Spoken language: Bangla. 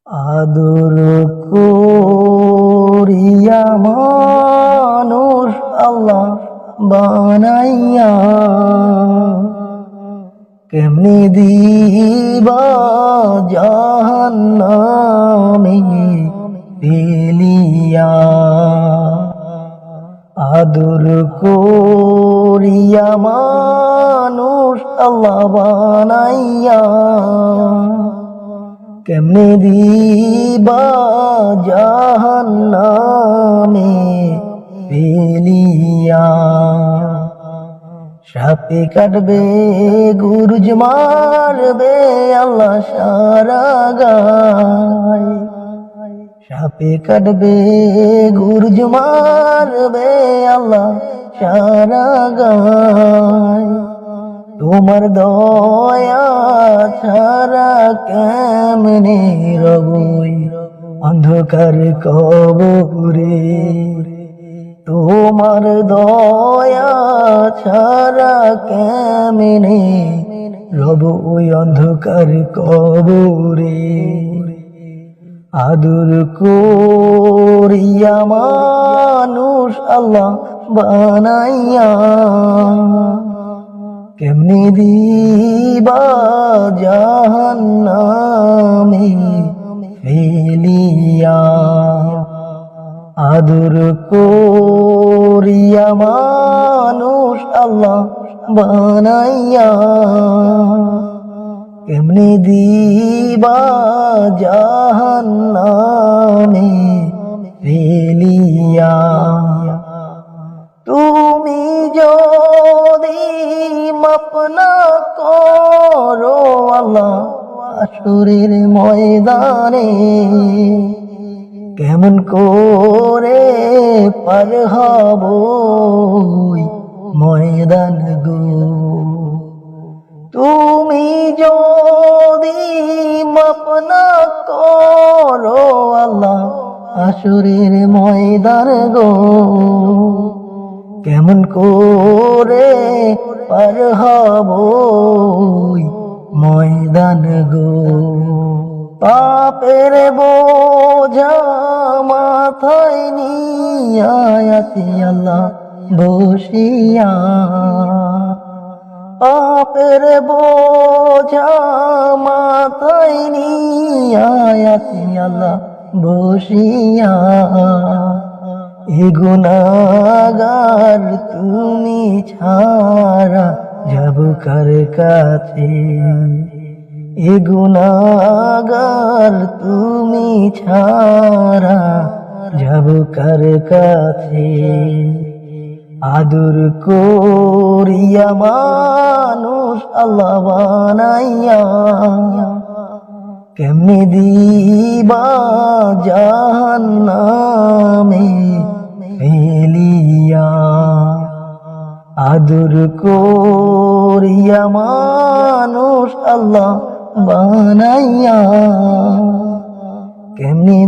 আদর করিয়া মানুষ আল্লাহ বানাইয়া, কেমনি দিবা জাহান্নামে ফেলিয়া। আদর করিয়া মানুষ আল্লাহ বানাইয়া, কেমনে দিবা জাহান্নামে ফেলিয়া। সাপে কাটবে গুরুজ মারবে আল্লাহ সারা গায়, সাপে কাটবে গুরুজ মারবে আল্লাহ সারা গায়। তোমার দয়া ছাড়া কেমনে রবই অন্ধকার কবরে, তোমার দয়া ছাড়া কেমনে রব ওই অন্ধকার কবরে। আদর করিয়া মানুষ আল্লাহ বানাইয়া, কেমনি দিবা জাহান্নামে ফেলিয়া। আদর করিয়া মানুষ আল্লাহ বানাইয়া, কেমনি দিবা জাহান্নামে ফেলিয়া। তুমি যদি মাপ না করো আল্লাহ হাসরের ময়দানে, কেমন করে পার হব ময়দান গো। তুমি যদি মাপ না করো আল্লাহ হাসরের ময়দান গো, কেমন করে পার হব ময়দান গো। পাপের বোঝা মাথায় নিয়া আছি আল্লাহ বসিয়া, পাপের বোঝা মাথায় নিয়া আছি আল্লাহ বসিয়া। এ গুনাহগার তুমি ছাড়া যাব কার কাছে, এ গুনাহগার তুমি ছাড়া যাব কার কাছে। আদর করিয়া মানুষ আল্লাহ বানাইয়া, কেমনি দিবা জাহান্নামে ফেলিয়া। আদর করিয়া মানুষ আল্লাহ বানাইয়া, কেমনি